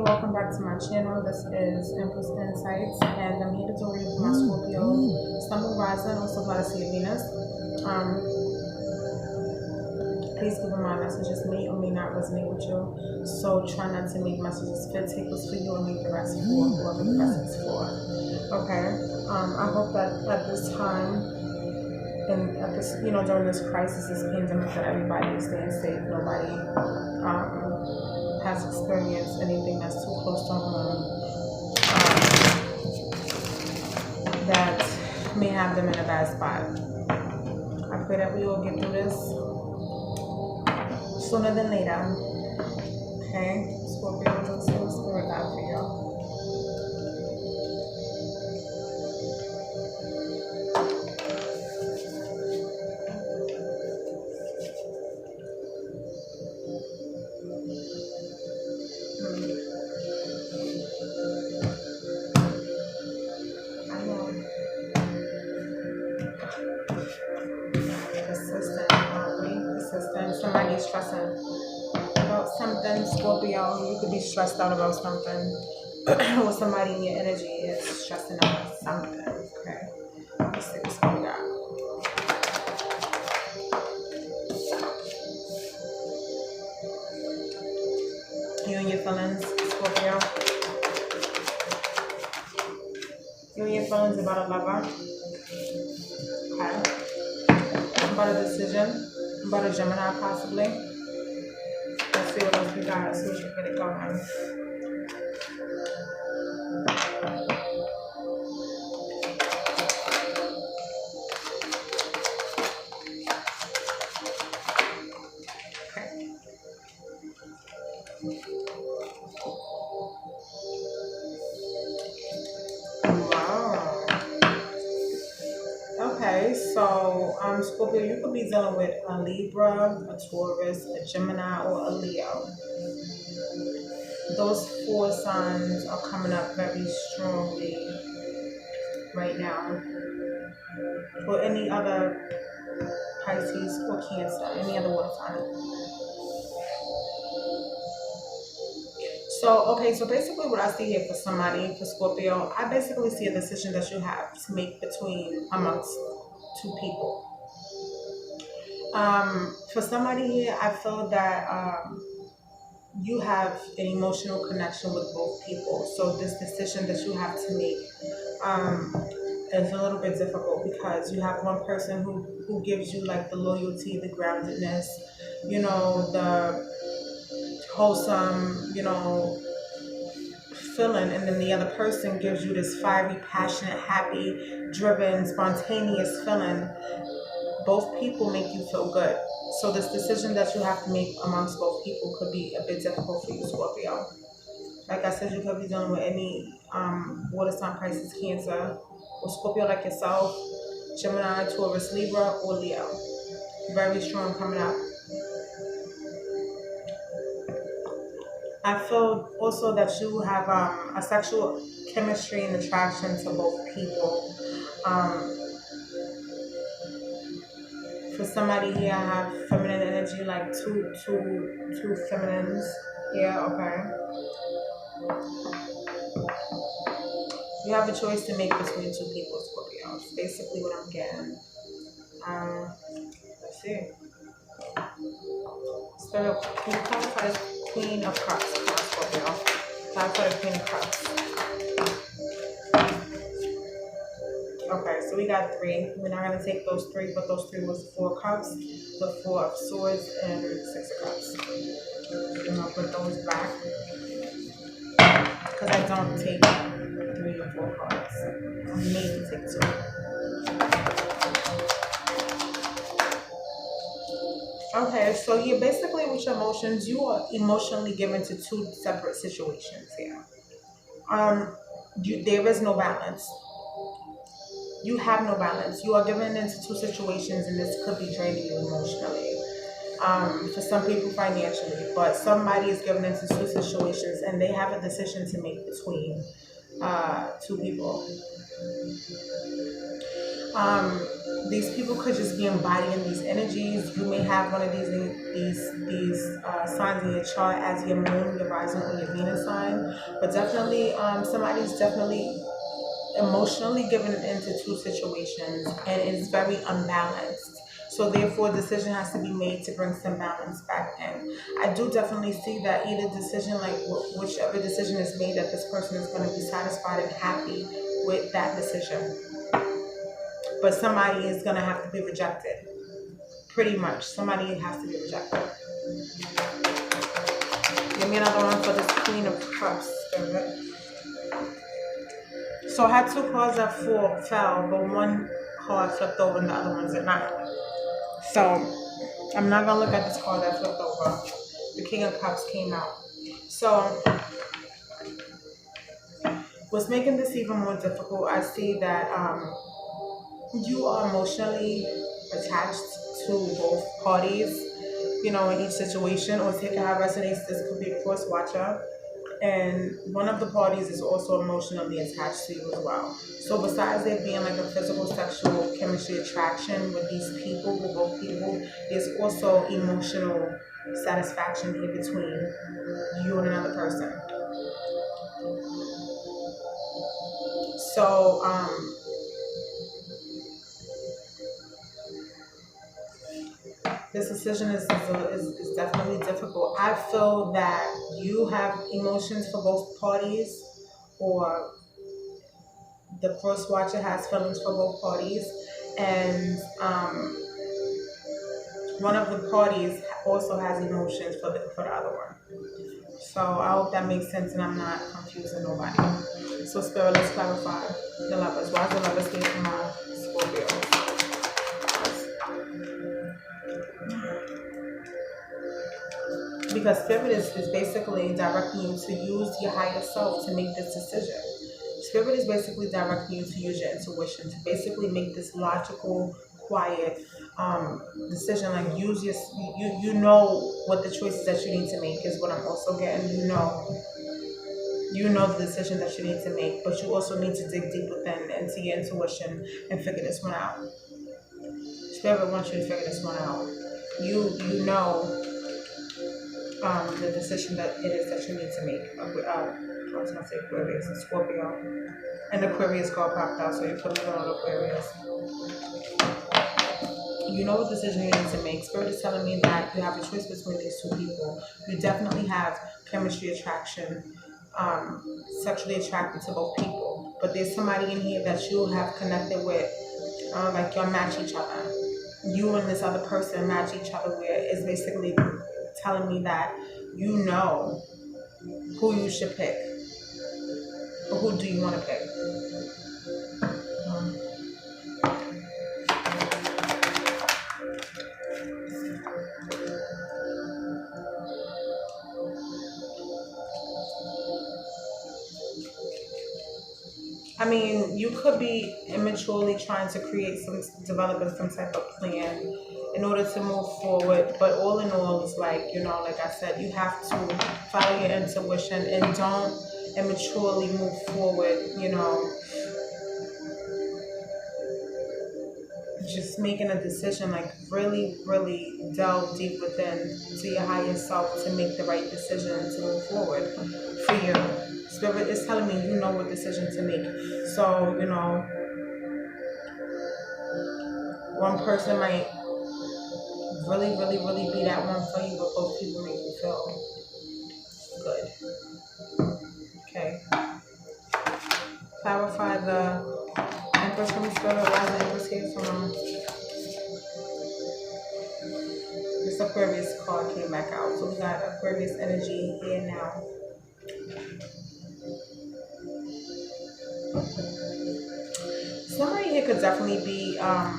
welcome back to my channel. This is Empress Insights, and I'm here to do a reading for my Scorpio Sun, Moon, Rising, also Goddess of Venus. Please keep in mind messages may or may not resonate with you, so try not to make messages fit. Take what's for you and leave the rest for whoever the rest is for. Okay. I hope that at this time and at this, during this crisis, this pandemic, that everybody is staying safe. Nobody has experienced anything that's too close to home that may have them in a bad spot. I pray that we all get through this sooner than later. Okay, Scorpio, let's see what Spirit got for you. Somebody's stressing about something, Scorpio. You could be stressed out about something, or somebody in your energy is stressing out about something. Okay, let's see what's going on. You and your feelings, Scorpio. You and your feelings about a lover. Okay. About a decision. About a Gemini, possibly. Let's see what else we got. Let's see what you get it going. Okay. Wow. Okay, so Scorpio, you could be dealing with a Libra, a Taurus, a Gemini, or a Leo. Those four signs are coming up very strongly right now. Or any other Pisces or Cancer, any other water sign. So basically what I see here for somebody, for Scorpio, I basically see a decision that you have to make amongst two people. For somebody here, I feel that you have an emotional connection with both people. So this decision that you have to make is a little bit difficult, because you have one person who gives you like the loyalty, the groundedness, the wholesome, feeling, and then the other person gives you this fiery, passionate, happy, driven, spontaneous feeling. Both people make you feel good. So this decision that you have to make amongst both people could be a bit difficult for you, Scorpio. Like I said, you could be dealing with any water sign, Pisces, Cancer, or Scorpio like yourself, Gemini, Taurus, Libra, or Leo. Very strong coming up. I feel also that you have a sexual chemistry and attraction to both people. For somebody here, I have feminine energy, like two feminines. Yeah, okay. You have a choice to make between two people, Scorpio. It's basically what I'm getting. Let's see. Spirit, can you clarify the Queen of Cups, Scorpio? Clarify the Queen of Cups. Okay, so we got three. We're not going to take those three, but those three was the Four of Cups, the Four of Swords, and the Six of Cups. I'm going to put those back, because I don't take 3 or 4 cards. I mainly take 2. Okay, so you're basically, with your emotions, you are emotionally given to 2 separate situations here. There is no balance. You have no balance. You are given into 2 situations, and this could be draining you emotionally. For some people, financially, but somebody is given into 2 situations, and they have a decision to make between 2 people. Um, these people could just be embodying these energies. You may have one of these signs in your chart as your moon, your rising, or your Venus sign. But definitely, somebody's definitely emotionally given into two situations and is very unbalanced. So therefore, a decision has to be made to bring some balance back in. I do definitely see that either decision, like whichever decision is made, that this person is going to be satisfied and happy with that decision. But somebody is going to have to be rejected. Pretty much, somebody has to be rejected. Give me another one for this Queen of Cups. So I had two cards that fell, but one card flipped over and the other ones did not. So I'm not gonna look at this card that flipped over. The King of Cups came out. So what's making this even more difficult, I see that you are emotionally attached to both parties, you know, in each situation, or take how it resonates. This could be a cross watcher. And one of the parties is also emotionally attached to you as well. So besides there being like a physical sexual chemistry attraction with these people, with both people, there's also emotional satisfaction here between you and another person. So this decision is definitely difficult. I feel that you have emotions for both parties, or the cross watcher has feelings for both parties, and one of the parties also has emotions for the other one. So I hope that makes sense and I'm not confusing nobody. So Spirit, let's clarify the lovers. Why is the lovers here for my Scorpio? Because Spirit is basically directing you to use your higher self to make this decision. Spirit is basically directing you to use your intuition to basically make this logical, quiet decision. Like use your, you know what the choices that you need to make is what I'm also getting. You know the decision that you need to make, but you also need to dig deep within into your intuition and figure this one out. Spirit wants you to figure this one out. You know the decision that it is that you need to make. I was gonna say Aquarius and Scorpio, and Aquarius card popped out, so you put it on Aquarius. You know what decision you need to make. Spirit is telling me that you have a choice between these two people. You definitely have chemistry attraction, sexually attracted to both people. But there's somebody in here that you have connected with, like y'all match each other. You and this other person match each other, where it's basically telling me that you know who you should pick. Or who do you want to pick? I mean, you could be immaturely trying to developing some type of plan in order to move forward. But all in all, it's like, you know, like I said, you have to follow your intuition and don't immaturely move forward, you know, just making a decision, like really, really delve deep within to your higher self to make the right decision to move forward for you. Spirit is telling me you know what decision to make. So, you know, one person might really, really, really be that one for you, but both people make you feel good. Okay. Clarify the Empress from Spirit. Why is the Empress here from this Aquarius card came back out. So we got Aquarius energy here now. Somebody here could definitely be a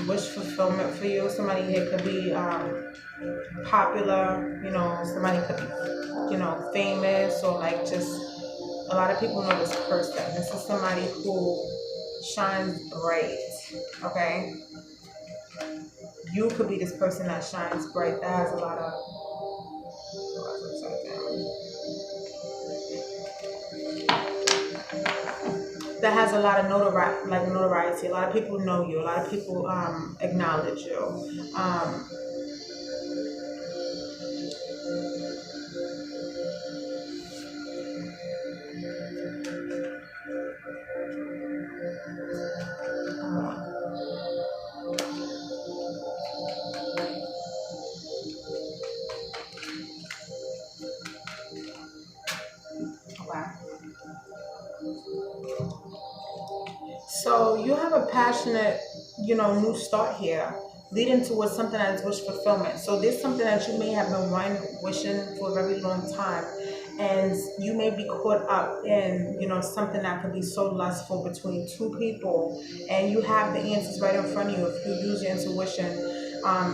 wish fulfillment for you. Somebody here could be popular, you know, somebody could be, you know, famous, or like just a lot of people know this person. This is somebody who shines bright, okay? You could be this person that shines bright, that has a lot of that has a lot of notoriety. A lot of people know you. A lot of people acknowledge you. Um, okay. So you have a passionate, new start here, leading towards something that is wish fulfillment. So there's something that you may have been wishing for a very long time, and you may be caught up in, something that could be so lustful between two people, and you have the answers right in front of you if you use your intuition.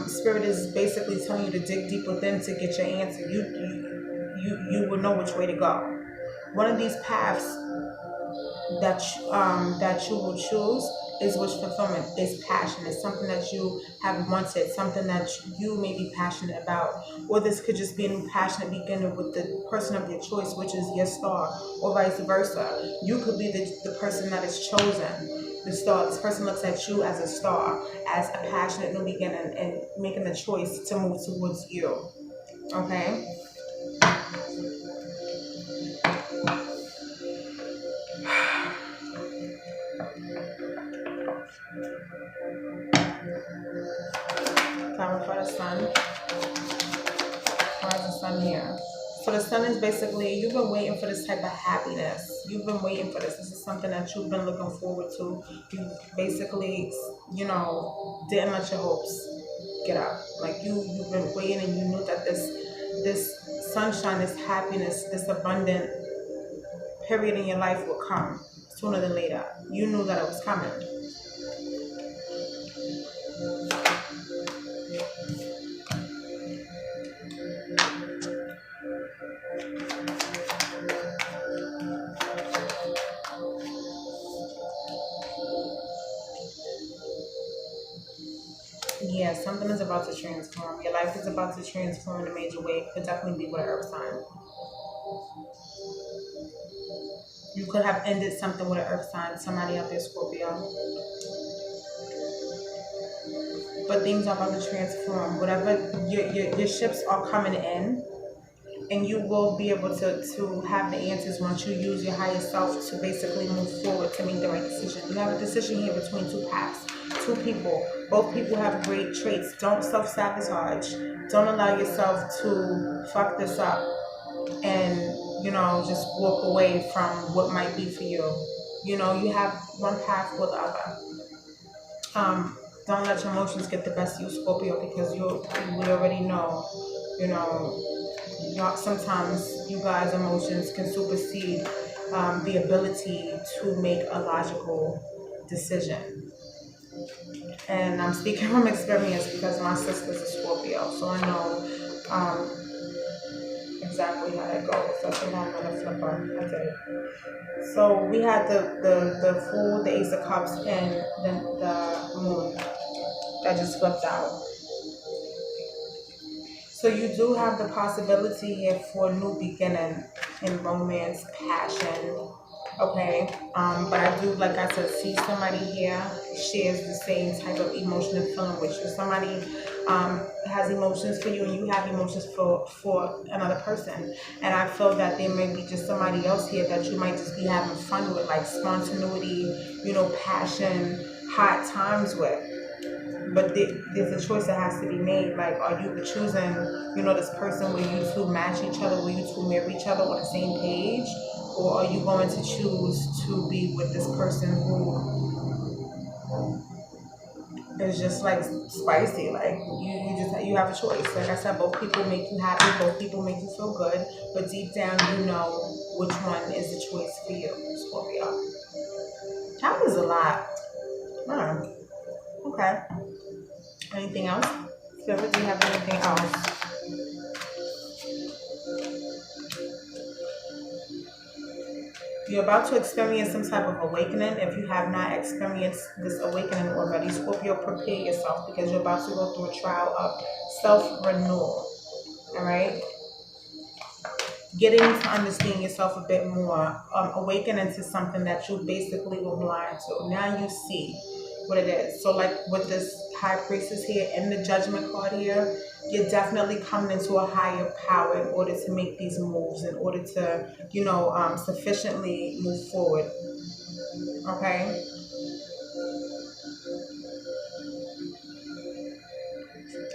Spirit is basically telling you to dig deep within to get your answer. You will know which way to go. One of these paths that you will choose is wish fulfillment, is passion. It's something that you have wanted, something that you may be passionate about. Or this could just be a new passionate beginning with the person of your choice, which is your star, or vice versa. You could be the person that is chosen. The star, this person looks at you as a star, as a passionate new beginning, and making the choice to move towards you. Okay? Time for the sun. Why is the sun here? So the sun is basically, you've been waiting for this type of happiness. You've been waiting for this. This is something that you've been looking forward to. You basically, didn't let your hopes get up. Like you've been waiting, and you knew that this sunshine, this happiness, this abundant period in your life will come sooner than later. You knew that it was coming. Yeah, something is about to transform. Your life is about to transform in a major way. It could definitely be with an earth sign. You could have ended something with an earth sign, somebody out there, Scorpio. But things are about to transform. Whatever your ships are coming in, and you will be able to have the answers once you use your higher self to basically move forward to make the right decision. You have a decision here between two paths, two people. Both people have great traits. Don't self-sabotage. Don't allow yourself to fuck this up and, just walk away from what might be for you. You have one path or the other. Don't let your emotions get the best of you, Scorpio, because we already know, sometimes you guys' emotions can supersede the ability to make a logical decision. And I'm speaking from experience because my sister's a Scorpio, so I know exactly how that goes. So I think I'm gonna flip her. I did. So we had the Fool, the Ace of Cups, and the Moon that just flipped out. So you do have the possibility here for a new beginning in romance, passion, okay? But I do, like I said, see somebody here shares the same type of emotion and feeling with you. Somebody has emotions for you, and you have emotions for another person. And I feel that there may be just somebody else here that you might just be having fun with, like spontaneity, passion, hot times with. But there's a choice that has to be made. Like, are you choosing, this person where you two match each other, where you two marry each other on the same page? Or are you going to choose to be with this person who is just like spicy? Like, you have a choice. Like I said, both people make you happy, both people make you feel good, but deep down you know which one is the choice for you, Scorpio. That was a lot. Okay. Anything else? Spirit, do you have anything else? You're about to experience some type of awakening. If you have not experienced this awakening already, Scorpio, prepare yourself because you're about to go through a trial of self-renewal. All right? getting to understand yourself a bit more, awakening to something that you basically were blind to. Now you see what it is. So like with this high priestess here in the judgment card here, you're definitely coming into a higher power in order to make these moves, in order to, sufficiently move forward. Okay.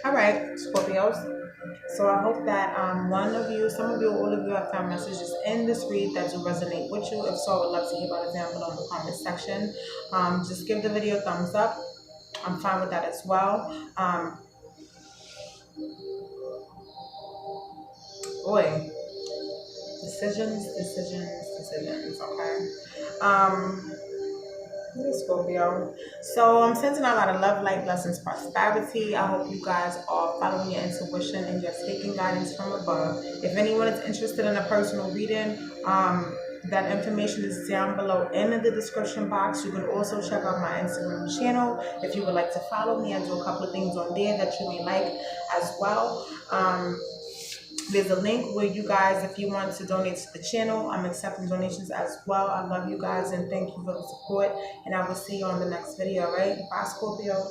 All right, Scorpios. So I hope that one of you, some of you, all of you have found messages in this read that do resonate with you. If so, I would love to hear about it down below in the comment section. Just give the video a thumbs up. I'm fine with that as well. Boy, decisions. Okay. Um, Scorpio. So I'm sending out a lot of love, light, blessings, prosperity. I hope you guys are following your intuition and you're taking guidance from above. If anyone is interested in a personal reading, that information is down below in the description box. You can also check out my Instagram channel if you would like to follow me. I do a couple of things on there that you may like as well. There's a link where you guys, if you want to donate to the channel, I'm accepting donations as well. I love you guys and thank you for the support. And I will see you on the next video, all right? Bye, Scorpios.